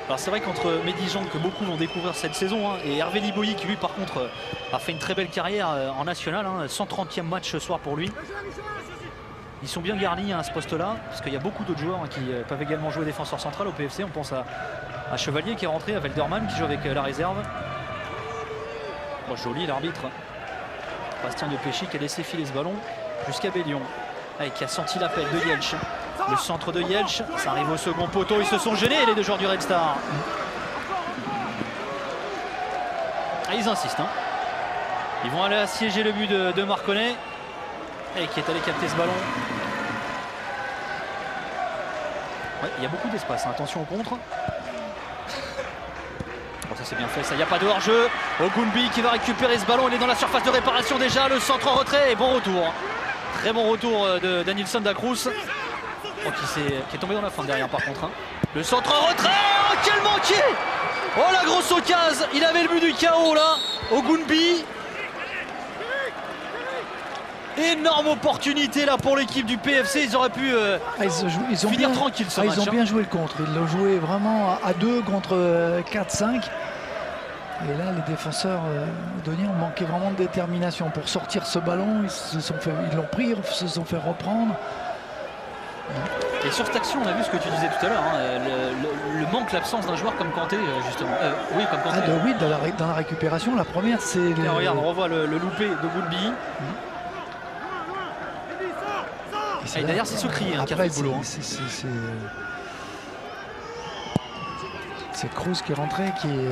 Alors c'est vrai qu'entre Médijan, que beaucoup vont découvrir cette saison, hein, et Hervé Liboyi qui lui par contre a fait une très belle carrière en national, hein, 130e match ce soir pour lui. Ils sont bien garnis à ce poste-là, parce qu'il y a beaucoup d'autres joueurs qui peuvent également jouer défenseur central au PFC. On pense à Chevalier qui est rentré, à Velderman qui joue avec la réserve. Bon, joli l'arbitre. Bastien de Péchy qui a laissé filer ce ballon jusqu'à Bellion, qui a senti l'appel de Yelch. Le centre de Yelch, ça arrive au second poteau, ils se sont gênés les deux joueurs du Red Star. Ils insistent. Hein. Ils vont aller assiéger le but de Marconnet, qui est allé capter ce ballon. Ouais, il y a beaucoup d'espace, hein. Attention au contre. Bon, ça c'est bien fait, ça, il n'y a pas de hors-jeu. Ogunbi qui va récupérer ce ballon, il est dans la surface de réparation déjà, le centre en retrait et bon retour. Très bon retour de Danielson Dacruz. Oh, qui est tombé dans la fin derrière par contre. Hein. Le centre en retrait, oh, quel manqué! Oh la grosse occasion, il avait le but du chaos là, Ogunbi. Énorme opportunité là pour l'équipe du PFC, ils auraient pu ils ont finir bien, tranquille ce match. Ils ont bien joué le contre, ils l'ont joué vraiment à 2 contre 4-5. Et là, les défenseurs oudoniens ont manqué vraiment de détermination pour sortir ce ballon. Ils l'ont pris, ils se sont fait reprendre. Et sur cette action, on a vu ce que tu disais tout à l'heure, hein, le manque, l'absence d'un joueur comme Kanté, justement. Oui, comme Kanté. Oui, dans la récupération, la première, c'est... Regarde, on revoit le loupé de Goulby. Et d'ailleurs, c'est Secri qui a fait le boulot. C'est Cruz qui est rentré, qui n'a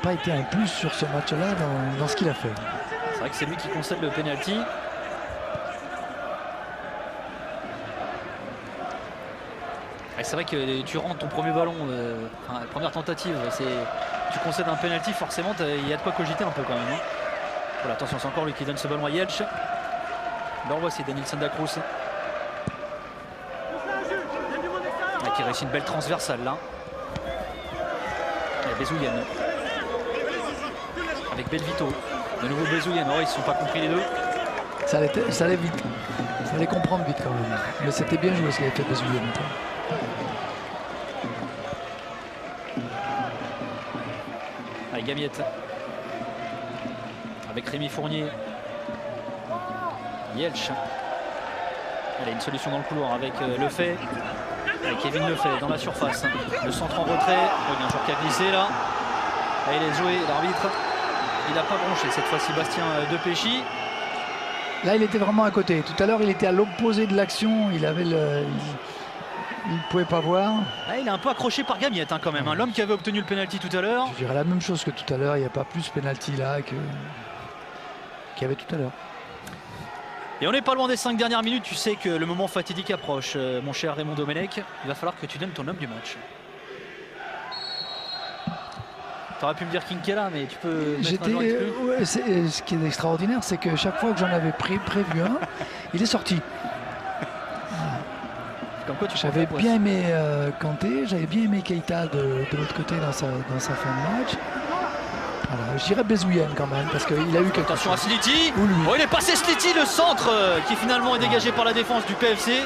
pas été un plus sur ce match-là dans ce qu'il a fait. C'est vrai que c'est lui qui concède le penalty. C'est vrai que tu rentres ton premier ballon, première tentative, tu concèdes un penalty, forcément il y a de quoi cogiter un peu quand même. Hein. Voilà, attention, c'est encore lui qui donne ce ballon à Yelch. Là on voit c'est Danielson Dacruz qui réussit une belle transversale là. Et Bezouyen avec Belvito, de nouveau Bezouyen. Oh, ils ne se sont pas compris les deux. Ça allait vite, ça allait comprendre vite quand même, mais c'était bien joué ce qu'il avait fait Bezouyen. Avec Gamiette, avec Rémi Fournier, Yelch. Elle a une solution dans le couloir avec Lefebvre, avec Kevin Lefebvre dans la surface. Le centre en retrait, il y a un joueur qui a glissé là. Et il est joué, l'arbitre. Il n'a pas bronché cette fois-ci Bastien de Péchy. Là il était vraiment à côté. Tout à l'heure il était à l'opposé de l'action. Il avait il ne pouvait pas voir. Ah, il est un peu accroché par Gamiette hein, quand même. Hein. L'homme qui avait obtenu le penalty tout à l'heure. Je dirais la même chose que tout à l'heure. Il n'y a pas plus penalty là qu'il y avait tout à l'heure. Et on n'est pas loin des 5 dernières minutes. Tu sais que le moment fatidique approche, mon cher Raymond Domenech. Il va falloir que tu donnes ton homme du match. Tu aurais pu me dire Kinkela, mais tu peux mettre un joueur exclu. Ce qui est extraordinaire, c'est que chaque fois que j'en avais prévu un, il est sorti. Comme quoi tu j'avais bien aimé Kanté, j'avais bien aimé Keita de l'autre côté dans sa fin de match. Alors, je dirais Bezouyen quand même, parce qu'il a eu quelque Attention chose. à Sliti. Oh, il est passé Sliti, le centre qui finalement est dégagé par la défense du PFC.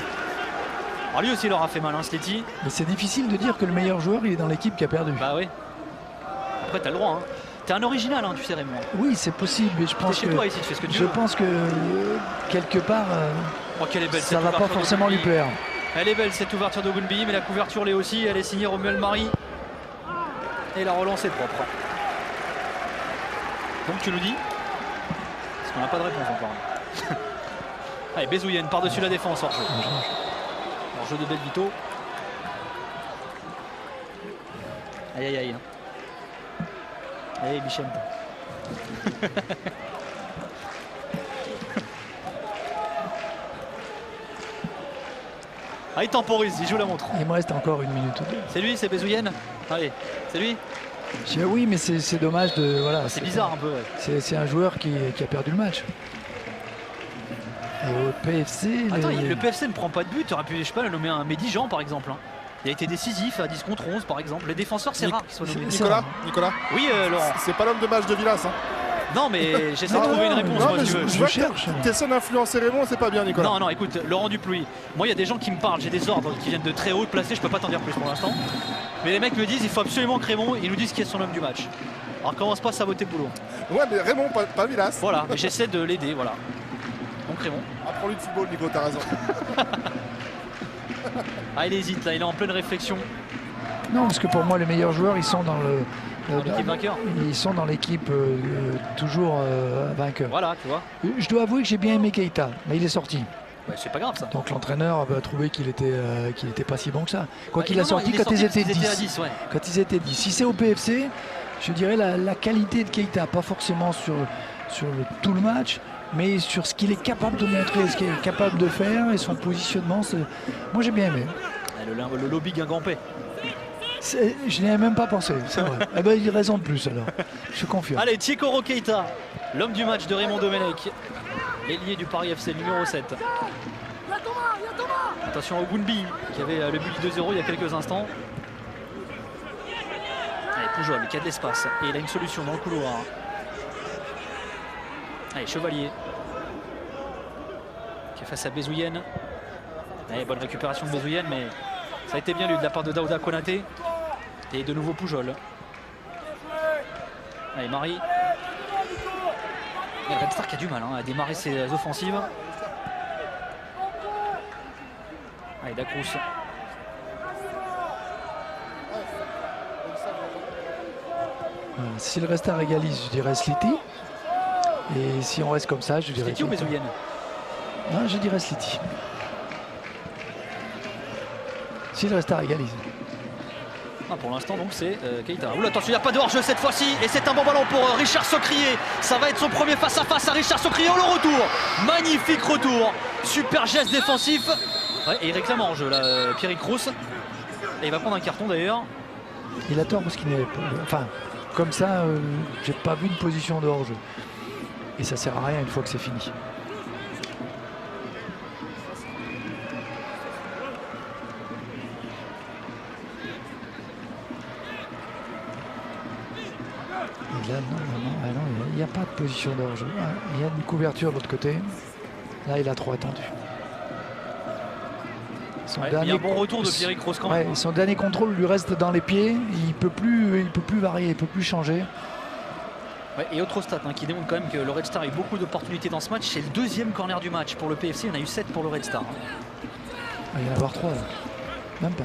Alors lui aussi il leur a fait mal, hein, Sliti. Mais c'est difficile de dire que le meilleur joueur il est dans l'équipe qui a perdu. Bah oui. Après t'as le droit. Hein. T'es un original, hein, tu sais Raymond. Oui, c'est possible, mais je pense chez toi ici, tu fais ce que tu je veux. pense que quelque part, qu'elle est belle, ça va pas forcément lui plaire. Elle est belle cette ouverture de Goulby, mais la couverture l'est aussi. Elle est signée Romuald Marie. Et la relance est propre. Donc tu nous dis, parce qu'on n'a pas de réponse encore. Allez, Bezouyen par-dessus la défense, hors-jeu. Hors-jeu de Belvito. Aïe aïe aïe. Allez Bichette. Ah, il temporise, il joue la montre. Il me reste encore 1 minute ou 2. C'est lui, c'est Bezuyen. Allez, c'est lui. Je dis, oui, mais c'est dommage de. Voilà, C'est bizarre un peu. Ouais. C'est un joueur qui a perdu le match. Et au PFC. Attends, le PFC ne prend pas de but. Tu aurais pu, je sais pas, le nommer un Mehdi Jean par exemple. Hein. Il a été décisif à 10 contre 11 par exemple. Les défenseurs, c'est rare qu'ils soient nommés. Nicolas. Oui, Laurent. C'est pas l'homme de match de Villas. Hein. Non, mais j'essaie de trouver une réponse. Non, moi, mais si tu veux. je vois que t'essaies d'influencer Raymond, c'est pas bien, Nicolas. Non, écoute, Laurent Dupluy. Moi, il y a des gens qui me parlent. J'ai des ordres qui viennent de très haut placés. Je peux pas t'en dire plus pour l'instant. Mais les mecs me disent il faut absolument que Raymond, ils nous disent qui est son homme du match. Alors commence pas à saboter le boulot. Ouais, mais Raymond, pas Villas. Voilà, mais j'essaie de l'aider, voilà. Donc Raymond. Apprends-lui de football, Nico, t'as raison. Ah, il hésite là, il est en pleine réflexion. Non, parce que pour moi, les meilleurs joueurs, ils sont dans le. L'équipe vainqueur. Ils sont dans l'équipe toujours vainqueur. Voilà, tu vois. Je dois avouer que j'ai bien aimé Keita, mais il est sorti. Ouais, c'est pas grave ça. Donc l'entraîneur a trouvé qu'il était pas si bon que ça. Quoi qu'il a non, sorti il est quand sorti ils étaient parce qu'ils 10. à 10 ouais. Quand ils étaient 10. Si c'est au PFC, je dirais la qualité de Keita, pas forcément sur tout le match, mais sur ce qu'il est capable de montrer, ce qu'il est capable de faire et son positionnement. Moi j'ai bien aimé. Le lobby Guingampais. Je n'y avais même pas pensé, c'est vrai. Eh ben, il raison de plus alors, je confirme. Allez, Tiekoro Keita, l'homme du match de Raymond Domenech, ailier du Paris FC numéro 7. Attention au Gounbi qui avait le but du 2-0 il y a quelques instants. Allez, Pujol qui a de l'espace et il a une solution dans le couloir. Allez, Chevalier qui est face à Bezuyen. Allez, bonne récupération de Bezuyen, mais ça a été bien lu de la part de Daouda Konaté. Et de nouveau Pujol. Allez, Marie. Il y a Red Star qui a du mal à démarrer ses offensives. Allez, Dacrous. Si le Red Star égalise, je dirais Sliti. Et si on reste comme ça, je dirais. Sliti ou Bezuyen? Non, je dirais Sliti. Si le Red Star égalise. Ah, pour l'instant donc c'est Keita. Oula, attention, il n'y a pas de hors-jeu cette fois-ci. Et c'est un bon ballon pour Richard Socrier. Ça va être son premier face-à-face à Richard Socrier. Oh, le retour. Magnifique retour. Super geste défensif. Ouais, et il réclame en jeu là, Pierrick Rousse. Et il va prendre un carton d'ailleurs. Il a tort parce qu'il n'est pas. Enfin, comme ça, j'ai pas vu une position de hors-jeu. Et ça sert à rien une fois que c'est fini. Et là, non, il n'y a pas de position de hors-jeu. Il y a une couverture de l'autre côté. Là, il a trop attendu. Ouais, il y a un bon retour de Pierrick Rousse quand même. Ouais, son dernier contrôle lui reste dans les pieds. Il peut plus varier, il peut plus changer. Ouais, et autre stat qui démontre quand même que le Red Star a eu beaucoup d'opportunités dans ce match. C'est le deuxième corner du match pour le PFC. Il y en a eu 7 pour le Red Star. Il va y en avoir 3 là. Même pas.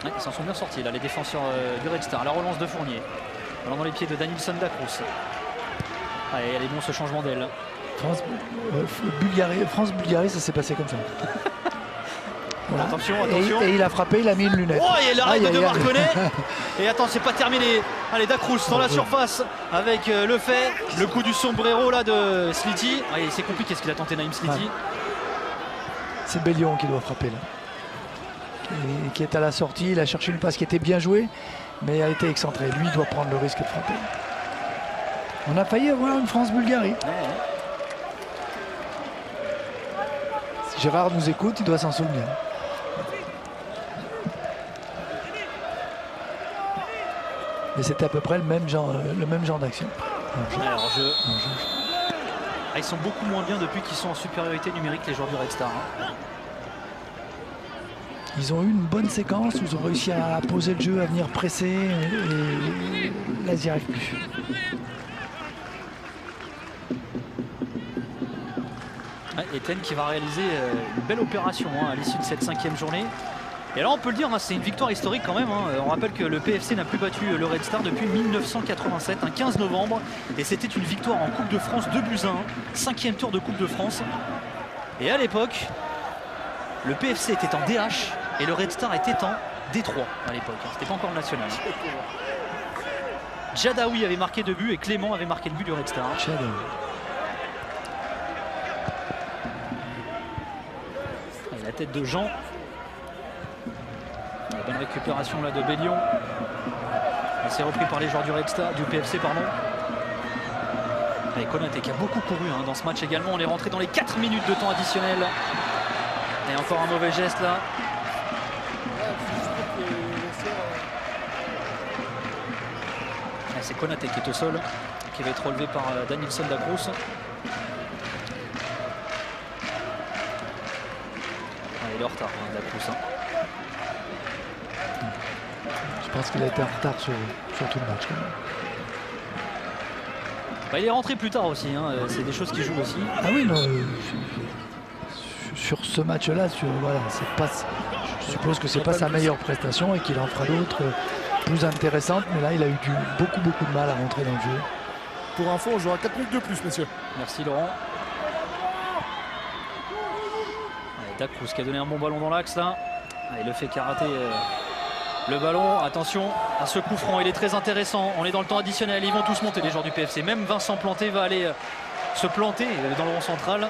Ouais, ils s'en sont bien sortis là, les défenseurs du Red Star. La relance de Fournier. Alors dans les pieds de Danielson Dacrous. Allez, elle est bon ce changement d'aile. France-Bulgarie, ça s'est passé comme ça. Voilà. Attention. Et il a frappé, il a mis une lunette. Oh, et l'arrêt de Marconnet. Et attends, c'est pas terminé. Allez, Dacrous dans la surface avec le fait. Le coup du sombrero là de Sliti. Allez, c'est compliqué ce qu'il a tenté Naïm Sliti. Ouais. C'est Bellion qui doit frapper là. Qui est à la sortie. Il a cherché une passe qui était bien jouée, mais elle a été excentrée. Lui, il doit prendre le risque de frapper. On a failli avoir une France-Bulgarie. Ouais. Si Gérard nous écoute, il doit s'en souvenir. Mais c'était à peu près le même genre d'action. Alors, ils sont beaucoup moins bien depuis qu'ils sont en supériorité numérique, les joueurs du Red Star. Ils ont eu une bonne séquence, ils ont réussi à poser le jeu, à venir presser, et là, ils n'y arrivent plus. Ouais, Etienne qui va réaliser une belle opération à l'issue de cette 5e journée. Et là on peut le dire, c'est une victoire historique quand même. On rappelle que le PFC n'a plus battu le Red Star depuis 1987, un 15 novembre. Et c'était une victoire en Coupe de France 2-1, 5e tour de Coupe de France. Et à l'époque, le PFC était en DH et le Red Star était en D3 à l'époque. C'était pas encore le national. Jadaoui avait marqué 2 buts et Clément avait marqué le but du Red Star. Et la tête de Jean bonne récupération là de Bellion. C'est repris par les joueurs du Red Star, du PFC pardon. Et Konaté qui a beaucoup couru dans ce match également. On est rentré dans les 4 minutes de temps additionnel. Et encore un mauvais geste là. C'est Konaté qui est au sol, qui va être relevé par Danielson da Cruz. Il est en retard da Cruz. Je pense qu'il a été en retard sur tout le match. Quand même. Il est rentré plus tard aussi, c'est des choses qui jouent aussi. Ah oui, non, sur ce match-là, voilà, je suppose que c'est pas sa meilleure prestation et qu'il en fera d'autres plus intéressantes, mais là il a eu beaucoup de mal à rentrer dans le jeu. Pour info, on jouera 4 minutes de plus, messieurs. Merci Laurent. Da Cruz qui a donné un bon ballon dans l'axe là. Il le fait karater le ballon. Attention à ce coup franc, il est très intéressant. On est dans le temps additionnel, ils vont tous monter les joueurs du PFC. Même Vincent Planté va aller se planter dans le rond central.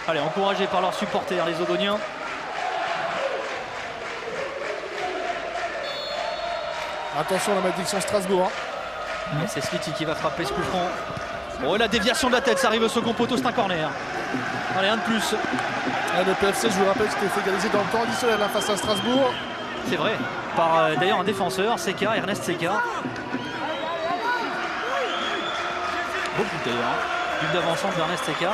Allez, encouragés par leurs supporters, les Odoniens. Attention à la malédiction Strasbourg. Et c'est Sliti qui va frapper ce coup franc. Oh, la déviation de la tête, ça arrive au second poteau, c'est un corner. Allez, un de plus. Et le PFC, je vous rappelle, s'était fait égaliser dans le temps additionnel face à Strasbourg. C'est vrai, par d'ailleurs un défenseur, Seka, Ernest Seka. Beau but d'ailleurs, but d'avancement d'Ernest Seka.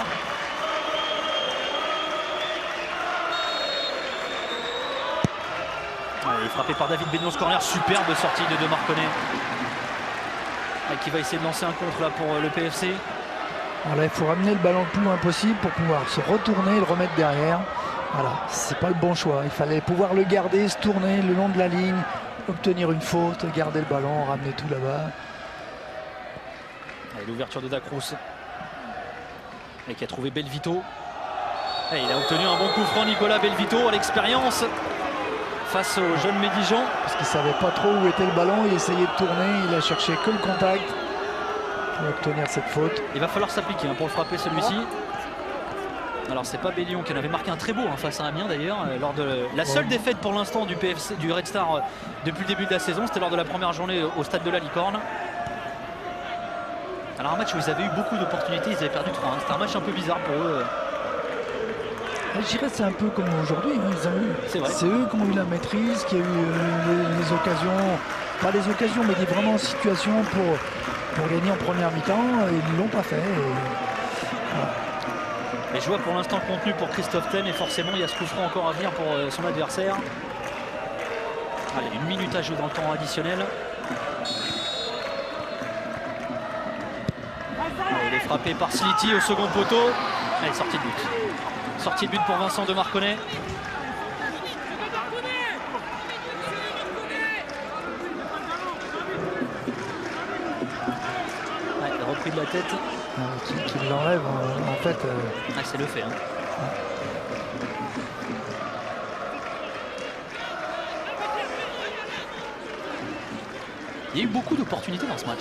Il est frappé par David Benio, ce corner, superbe sortie de Marconnet. Qui va essayer de lancer un contre là pour le PFC. Voilà, il faut ramener le ballon le plus loin possible pour pouvoir se retourner et le remettre derrière. Voilà, c'est pas le bon choix. Il fallait pouvoir le garder, se tourner le long de la ligne, obtenir une faute, garder le ballon, ramener tout là-bas. L'ouverture de da Cruz. Et qui a trouvé Belvito. Et il a obtenu un bon coup franc, Nicolas Belvito, à l'expérience face au jeune Médijan. Parce qu'il ne savait pas trop où était le ballon, il essayait de tourner, il a cherché que le contact pour obtenir cette faute. Il va falloir s'appliquer pour le frapper celui-ci. Alors c'est pas Bellion qui en avait marqué un très beau face à Amiens d'ailleurs, lors de la seule défaite pour l'instant du PFC, du Red Star depuis le début de la saison, c'était lors de la première journée au stade de la Licorne. Alors un match où ils avaient eu beaucoup d'opportunités, ils avaient perdu 3. C'était un match un peu bizarre pour eux. Je dirais que c'est un peu comme aujourd'hui. C'est eux qui ont eu la maîtrise, qui a eu les occasions, pas les occasions, mais vraiment en situation pour gagner en première mi-temps. Ils ne l'ont pas fait. Voilà. Les joueurs pour l'instant contenus pour Christophe Ten et forcément il y a ce coup franc encore à venir pour son adversaire. Allez, 1 minute à jouer dans le temps additionnel. Il est frappé par Sliti au second poteau. Allez, sortie de but. Sortie de but pour Vincent de Marconnet. Repris de la tête. Qui l'enlève en fait. C'est le fait. Il y a eu beaucoup d'opportunités dans ce match.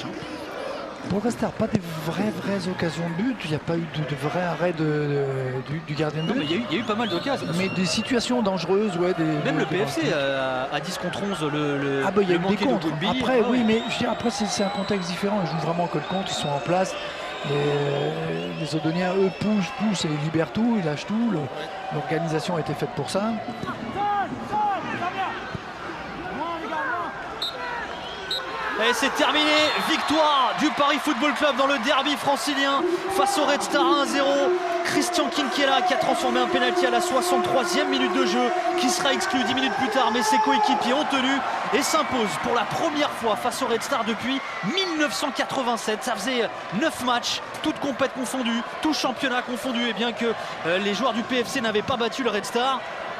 Pour le Star, pas des vraies occasions de but. Il n'y a pas eu de vrai arrêt du gardien de but. Non, mais il y a eu pas mal d'occasions. Mais des situations dangereuses, ouais. Même le PFC à 10 contre 11, il y a eu des contres. Après, oui, ouais. Mais je dirais, après c'est un contexte différent. Ils jouent vraiment que le contre, ils sont en place. Les Odoniens, eux, poussent et ils libèrent tout, ils lâchent tout. L'organisation a été faite pour ça. Et c'est terminé, victoire du Paris Football Club dans le derby francilien face au Red Star 1-0. Christian Quinquela qui a transformé un pénalty à la 63e minute de jeu, qui sera exclu 10 minutes plus tard, mais ses coéquipiers ont tenu et s'imposent pour la première fois face au Red Star depuis 1987. Ça faisait 9 matchs, toutes compètes confondues, tout championnat confondu, et bien que les joueurs du PFC n'avaient pas battu le Red Star.